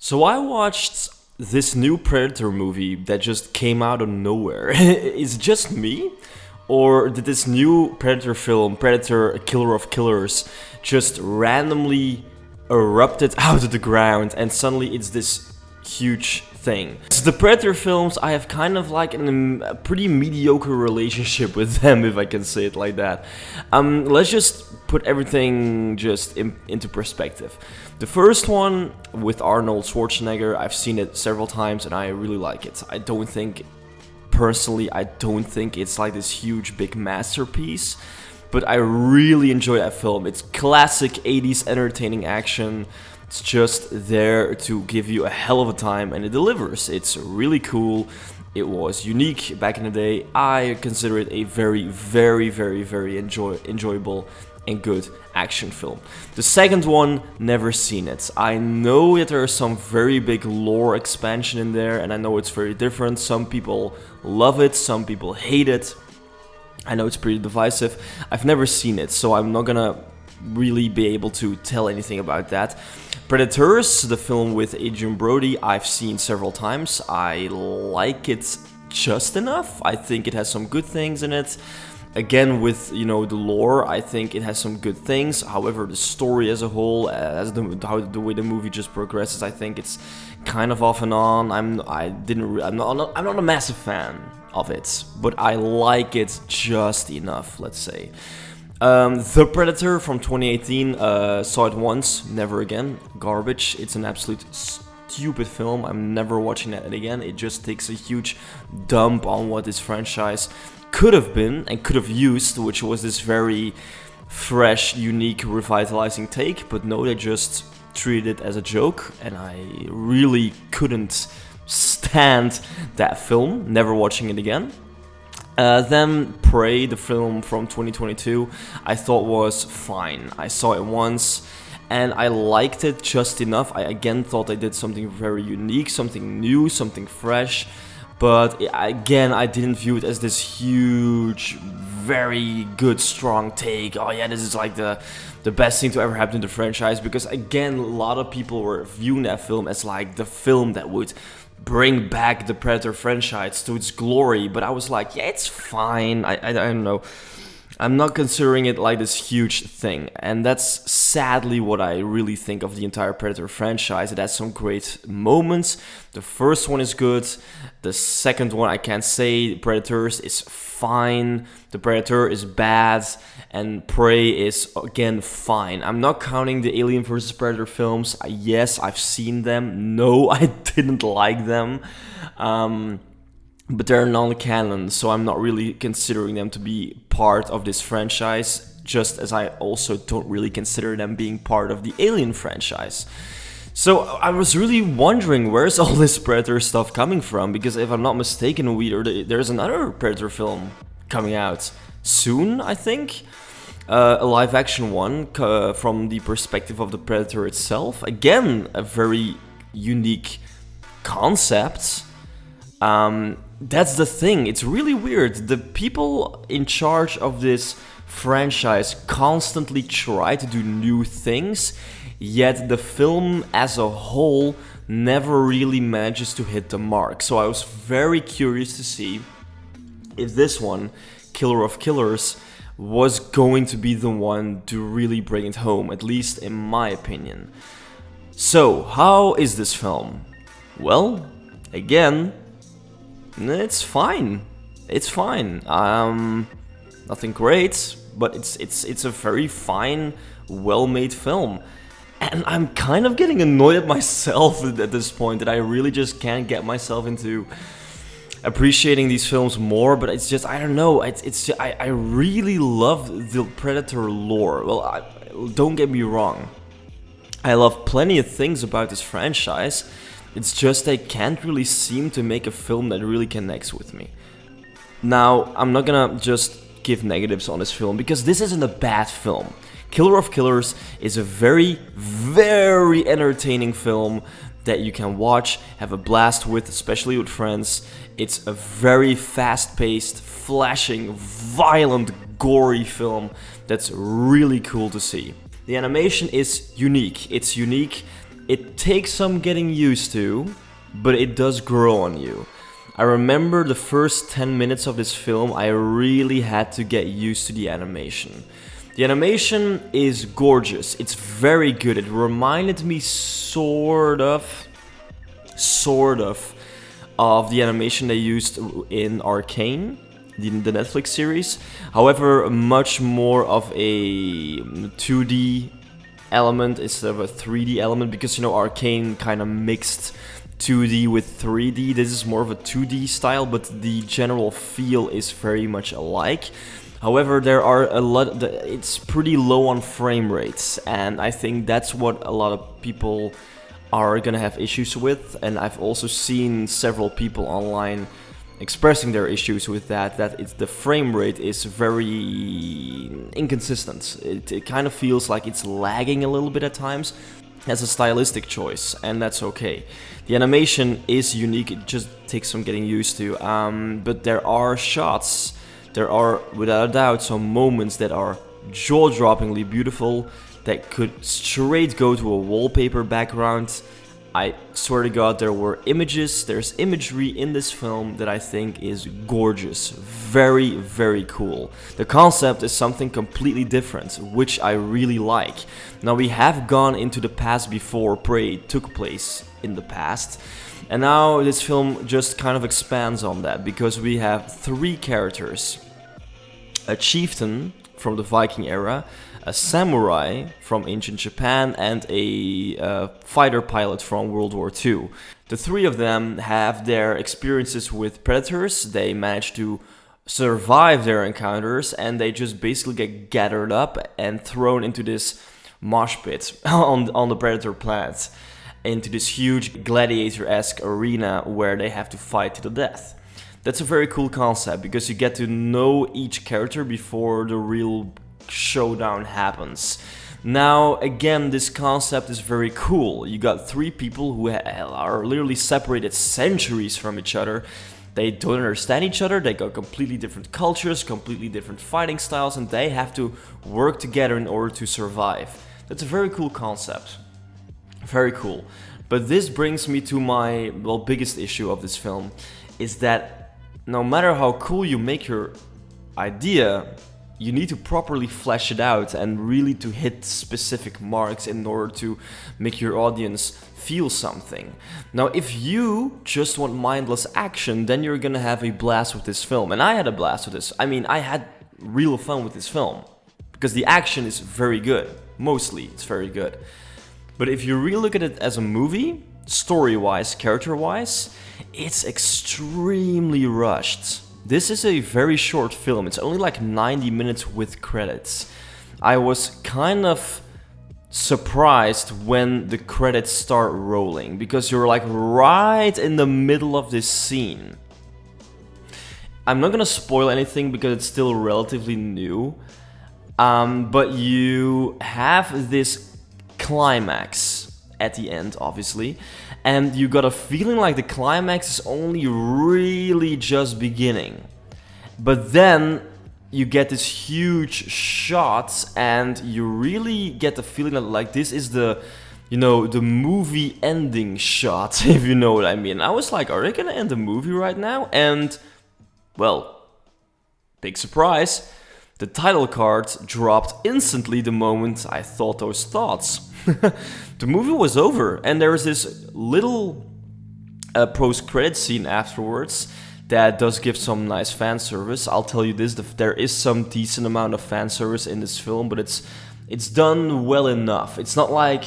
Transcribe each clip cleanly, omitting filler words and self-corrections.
So I watched this new Predator movie that just came out of nowhere. Is it just me? Or did this new Predator film, Predator: Killer of Killers, just randomly erupted out of the ground and suddenly it's this huge thing? So the Predator films, I have kind of like a pretty mediocre relationship with them, if I can say it like that. Let's just put everything just into perspective. The first one with Arnold Schwarzenegger, I've seen it several times and I really like it. Personally, I don't think it's like this huge big masterpiece, but I really enjoy that film. It's classic 80s entertaining action. It's just there to give you a hell of a time, and it delivers. It's really cool. It was unique back in the day. I consider it a very enjoyable and good action film. The second one, never seen it. I know that there is some very big lore expansion in there, and I know it's very different. Some people love it, some people hate it. I know it's pretty divisive. I've never seen it, so I'm not gonna really be able to tell anything about that. Predators, the film with Adrian Brody, I've seen several times. I like it just enough. I think it has some good things in it. Again, with the lore, I think it has some good things. However, the story as a whole, the way the movie just progresses, I think it's kind of off and on. I'm not a massive fan of it, but I like it just enough, let's say. The Predator from 2018, saw it once, never again. Garbage. It's an absolute stupid film. I'm never watching that again. It just takes a huge dump on what this franchise could have been and could have used, which was this very fresh, unique, revitalizing take. But no, they just treated it as a joke, and I really couldn't stand that film. Never watching it again. Then Prey, the film from 2022, I thought was fine. I saw it once and I liked it just enough. I again thought they did something very unique, something new, something fresh. But again, I didn't view it as this huge, very good, strong take. Oh yeah, this is like the best thing to ever happen to the franchise. Because again, a lot of people were viewing that film as like the film that would bring back the Predator franchise to its glory. But I was like, yeah, it's fine. I don't know. I'm not considering it like this huge thing, and that's sadly what I really think of the entire Predator franchise. It has some great moments. The first one is good. The second one, I can't say. Predators is fine. The Predator is bad, and Prey is again fine. I'm not counting the Alien vs Predator films. Yes, I've seen them. No, I didn't like them. But they're non-canon, so I'm not really considering them to be part of this franchise, just as I also don't really consider them being part of the Alien franchise. So I was really wondering, where's all this Predator stuff coming from? Because if I'm not mistaken, there's another Predator film coming out soon, I think. A live-action one from the perspective of the Predator itself. Again, a very unique concept. That's the thing, it's really weird. The people in charge of this franchise constantly try to do new things, yet the film as a whole never really manages to hit the mark. So I was very curious to see if this one, Killer of Killers, was going to be the one to really bring it home, at least in my opinion. So, how is this film? Well, again, it's fine. It's fine. Nothing great, but it's a very fine, well-made film. And I'm kind of getting annoyed at myself at this point that I really just can't get myself into appreciating these films more. But it's just, I don't know. I really love the Predator lore. Well, don't get me wrong. I love plenty of things about this franchise. It's just they can't really seem to make a film that really connects with me. Now, I'm not gonna just give negatives on this film, because this isn't a bad film. Killer of Killers is a very entertaining film that you can watch, have a blast with, especially with friends. It's a very fast-paced, flashing, violent, gory film that's really cool to see. The animation is unique. It's unique It takes some getting used to, but it does grow on you. I remember the first 10 minutes of this film, I really had to get used to the animation. The animation is gorgeous, it's very good. It reminded me sort of the animation they used in Arcane, the Netflix series. However, much more of a 2D element instead of a 3D element, because you know Arcane kind of mixed 2D with 3D. This is more of a 2D style, but the general feel is very much alike. However, there are it's pretty low on frame rates, and I think that's what a lot of people are gonna have issues with. And I've also seen several people online expressing their issues with that the frame rate is very inconsistent. It kind of feels like it's lagging a little bit at times as a stylistic choice, and that's okay. The animation is unique, it just takes some getting used to, but there are shots, there are without a doubt some moments that are jaw-droppingly beautiful, that could straight go to a wallpaper background. I swear to God, there's imagery in this film that I think is gorgeous, very, very cool. The concept is something completely different, which I really like. Now, we have gone into the past before, Prey took place in the past, and now this film just kind of expands on that, because we have three characters: a chieftain from the Viking era, a samurai from ancient Japan, and a fighter pilot from World War II. The three of them have their experiences with predators. They manage to survive their encounters, and they just basically get gathered up and thrown into this mosh pit on the predator planet, into this huge gladiator-esque arena where they have to fight to the death. That's a very cool concept, because you get to know each character before the real showdown happens. Now, again, this concept is very cool. You got three people who are literally separated centuries from each other. They don't understand each other, they got completely different cultures, completely different fighting styles, and they have to work together in order to survive. That's a very cool concept. Very cool. But this brings me to my, biggest issue of this film, is that no matter how cool you make your idea, you need to properly flesh it out and really to hit specific marks in order to make your audience feel something. Now, if you just want mindless action, then you're gonna have a blast with this film. And I had a blast with this. I mean, I had real fun with this film, because the action is very good. Mostly, it's very good. But if you really look at it as a movie, story-wise, character-wise, it's extremely rushed. This is a very short film. It's only like 90 minutes with credits. I was kind of surprised when the credits start rolling, because you're like right in the middle of this scene. I'm not gonna spoil anything because it's still relatively new, but you have this climax at the end, obviously, and you got a feeling like the climax is only really just beginning. But then you get this huge shot, and you really get the feeling that like this is the movie ending shot, if you know what I mean. I was like, are they gonna end the movie right now? And well, big surprise, the title card dropped instantly the moment I thought those thoughts. The movie was over, and there was this little post-credit scene afterwards that does give some nice fan service. I'll tell you this, there is some decent amount of fan service in this film, but it's done well enough. It's not like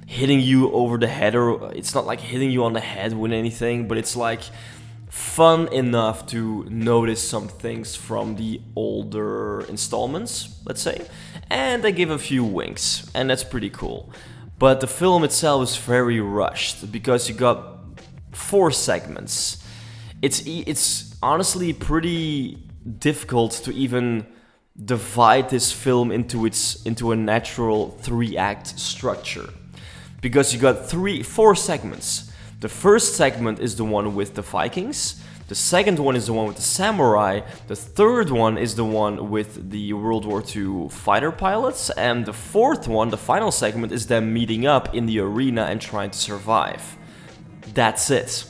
hitting you over the head, or it's not like hitting you on the head with anything, but it's like fun enough to notice some things from the older installments, let's say, and they give a few winks, and that's pretty cool. But the film itself is very rushed, because you got 4 segments. It's honestly pretty difficult to even divide this film into a natural 3-act structure, because you got 4 segments. The first segment is the one with the Vikings. The second one is the one with the samurai. The third one is the one with the World War II fighter pilots. And the fourth one, the final segment, is them meeting up in the arena and trying to survive. That's it.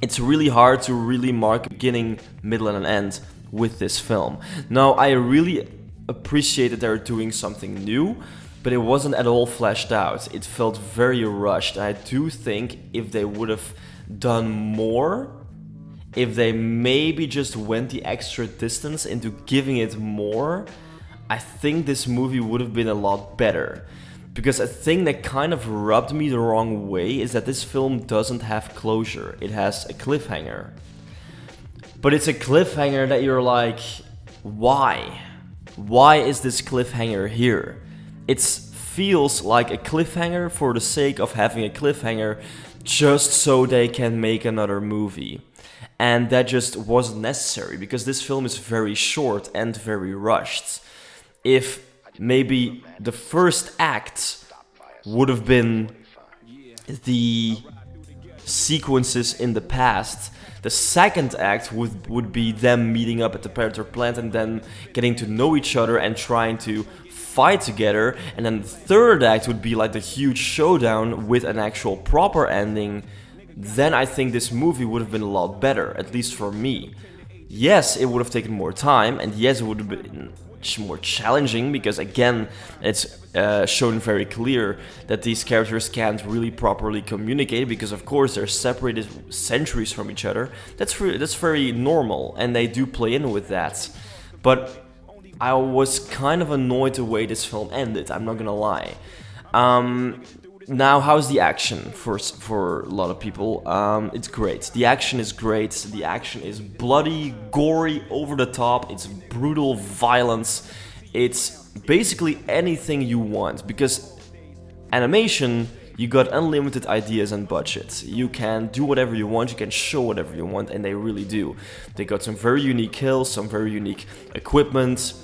It's really hard to really mark beginning, middle, and an end with this film. Now, I really appreciate that they're doing something new, but it wasn't at all fleshed out. It felt very rushed. I do think if they would have done more, if they maybe just went the extra distance into giving it more, I think this movie would have been a lot better. Because a thing that kind of rubbed me the wrong way is that this film doesn't have closure. It has a cliffhanger. But it's a cliffhanger that you're like, why? Why is this cliffhanger here? It feels like a cliffhanger for the sake of having a cliffhanger just so they can make another movie. And that just wasn't necessary because this film is very short and very rushed. If maybe the first act would have been the sequences in the past, the second act would be them meeting up at the Predator plant and then getting to know each other and trying to fight together, and then the third act would be like the huge showdown with an actual proper ending. Then I think this movie would have been a lot better, at least for me. Yes, it would have taken more time, and yes, it would have been more challenging because, again, it's shown very clear that these characters can't really properly communicate because, of course, they're separated centuries from each other. That's very normal, and they do play in with that. But I was kind of annoyed the way this film ended, I'm not gonna lie. Now, how's the action for a lot of people? It's great. The action is great. The action is bloody, gory, over the top. It's brutal violence. It's basically anything you want because animation, you got unlimited ideas and budgets. You can do whatever you want, you can show whatever you want, and they really do. They got some very unique kills, some very unique equipment,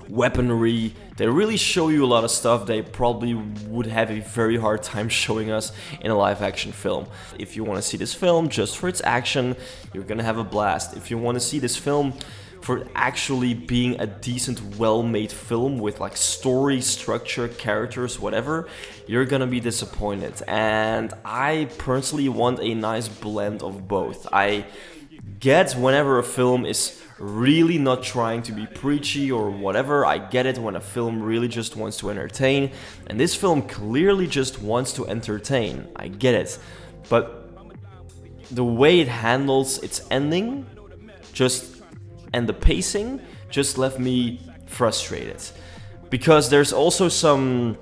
weaponry. They really show you a lot of stuff they probably would have a very hard time showing us in a live action film. If you want to see this film just for its action, you're gonna have a blast. If you want to see this film for actually being a decent, well-made film with like story, structure, characters, whatever, you're gonna be disappointed. And I personally want a nice blend of both. I get whenever a film is really not trying to be preachy or whatever. I get it when a film really just wants to entertain, and this film clearly just wants to entertain. I get it. But the way it handles its ending and the pacing just left me frustrated. Because there's also some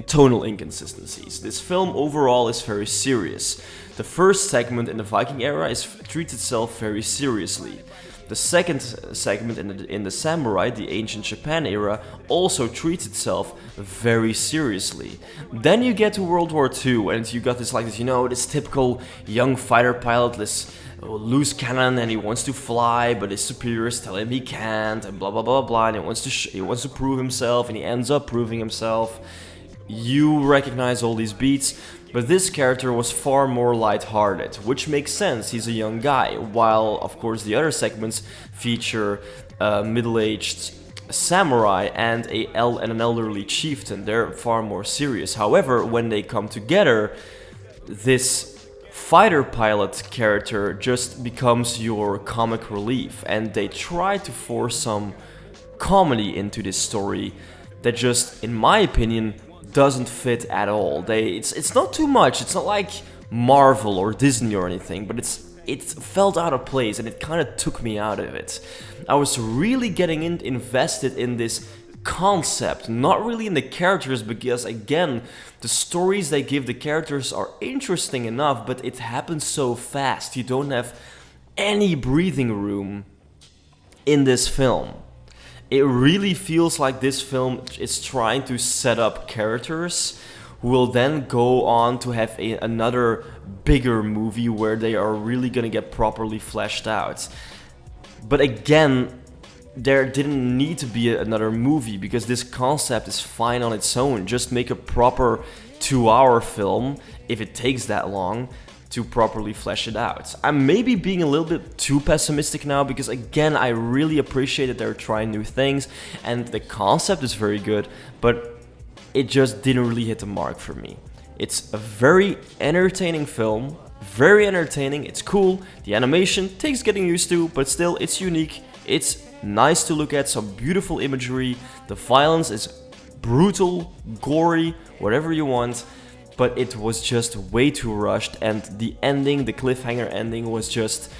tonal inconsistencies. This film overall is very serious. The first segment in the Viking era treats itself very seriously. The second segment in the Samurai, the ancient Japan era, also treats itself very seriously. Then you get to World War II and you got this typical young fighter pilot, this loose cannon, and he wants to fly, but his superiors tell him he can't, and blah blah blah blah, and he wants to prove himself, and he ends up proving himself. You recognize all these beats. But this character was far more lighthearted, which makes sense, he's a young guy, while of course the other segments feature a middle-aged samurai and an elderly chieftain. They're far more serious. However, when they come together, this fighter pilot character just becomes your comic relief, and they try to force some comedy into this story that just, in my opinion, doesn't fit at all. It's not too much. It's not like Marvel or Disney or anything, but it felt out of place and it kind of took me out of it. I was really getting invested in this concept, not really in the characters, because again, the stories they give the characters are interesting enough, but it happens so fast. You don't have any breathing room in this film. It really feels like this film is trying to set up characters who will then go on to have another bigger movie where they are really gonna get properly fleshed out. But again, there didn't need to be another movie because this concept is fine on its own. Just make a proper 2-hour film, if it takes that long, to properly flesh it out. I'm maybe being a little bit too pessimistic now because again, I really appreciate that they're trying new things and the concept is very good, but it just didn't really hit the mark for me. It's a very entertaining film, very entertaining, it's cool, the animation takes getting used to, but still it's unique, it's nice to look at, some beautiful imagery, the violence is brutal, gory, whatever you want, but it was just way too rushed, and the ending, the cliffhanger ending, was just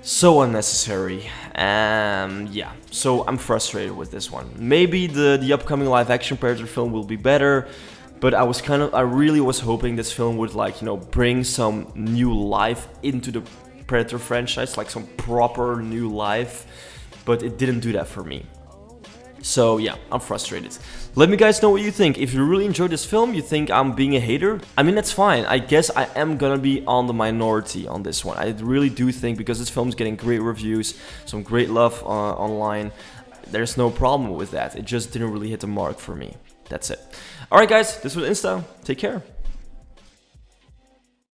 so unnecessary. Yeah, so I'm frustrated with this one. Maybe the upcoming live action Predator film will be better, but I really was hoping this film would, like, you know, bring some new life into the Predator franchise, like some proper new life, but it didn't do that for me. So yeah, I'm frustrated. Let me guys know what you think. If you really enjoyed this film, you think I'm being a hater, I mean, that's fine. I guess I am gonna be on the minority on this one. I really do think, because this film's getting great reviews, some great love online, there's no problem with that. It just didn't really hit the mark for me. That's it. Alright guys, this was Insta. Take care.